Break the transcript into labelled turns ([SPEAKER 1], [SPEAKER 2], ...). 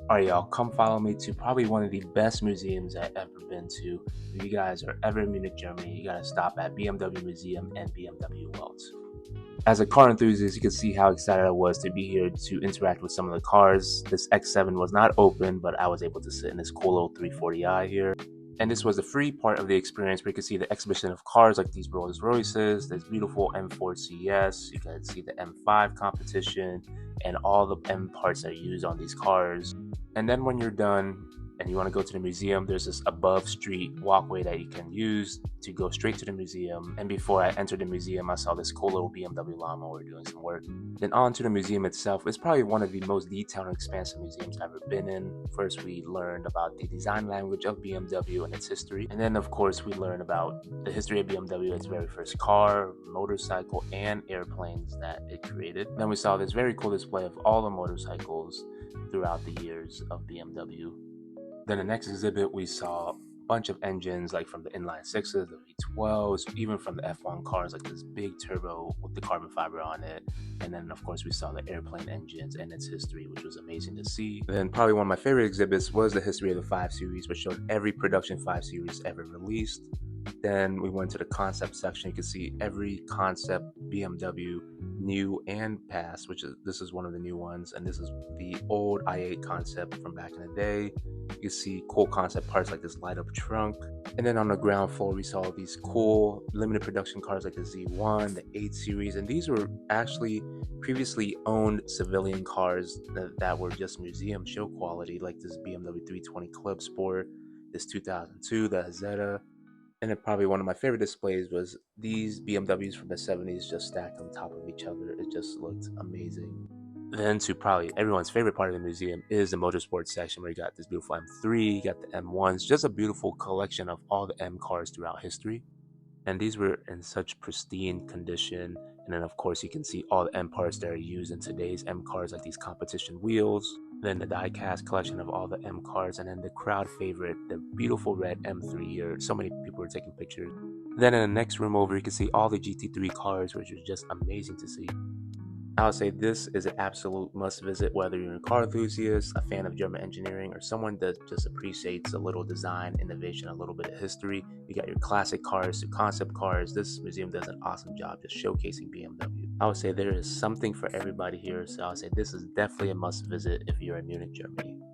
[SPEAKER 1] Alright, y'all, come follow me to probably one of the best museums I've ever been to. If you guys are ever in Munich, Germany, you gotta stop at BMW Museum and BMW World. As a car enthusiast, you can see how excited I was to be here to interact with some of the cars. This X7 was not open, but I was able to sit in this cool little 340i here. And this was a free part of the experience where you can see the exhibition of cars like these Rolls Royces, this beautiful M4 CS, you can see the M5 competition, and all the M parts that are used on these cars. And then when you're done and you want to go to the museum, there's this above street walkway that you can use to go straight to the museum. And before I entered the museum, I saw this cool little BMW Llama where we're doing some work. Then on to the museum itself. It's probably one of the most detailed and expansive museums I've ever been in. First, we learned about the design language of BMW and its history. And then, of course, we learned about the history of BMW, its very first car, motorcycle, and airplanes that it created. Then we saw this very cool display of all the motorcycles throughout the years of BMW. Then the next exhibit, we saw a bunch of engines, like from the inline sixes, the V12s, even from the F1 cars, like this big turbo with the carbon fiber on it. And then, of course, we saw the airplane engines and its history, which was amazing to see. Then probably one of my favorite exhibits was the history of the 5 Series, which showed every production 5 Series ever released. Then we went to the concept section. You can see every concept BMW, new and past, this is one of the new ones, and this is the old i8 concept from back in the day. You can see cool concept parts like this light up trunk. And then on the ground floor, we saw these cool limited production cars like the Z1, the 8 Series, and these were actually previously owned civilian cars that were just museum show quality, like this BMW 320 Club Sport, this 2002, the Hazetta. And then probably one of my favorite displays was these BMWs from the 70s just stacked on top of each other. It just looked amazing. Then to probably everyone's favorite part of the museum is the motorsport section, where you got this beautiful M3, you got the M1s, just a beautiful collection of all the M cars throughout history. And these were in such pristine condition. And then, of course, you can see all the M parts that are used in today's M cars, like these competition wheels. Then the die-cast collection of all the M cars, and then the crowd favorite, the beautiful red M3 here. So many people were taking pictures. Then in the next room over, you can see all the GT3 cars, which is just amazing to see. I would say this is an absolute must visit, whether you're a car enthusiast, a fan of German engineering, or someone that just appreciates a little design, innovation, a little bit of history. You got your classic cars to concept cars. This museum does an awesome job just showcasing BMW. I would say there is something for everybody here, so I would say this is definitely a must visit if you're in Munich, Germany.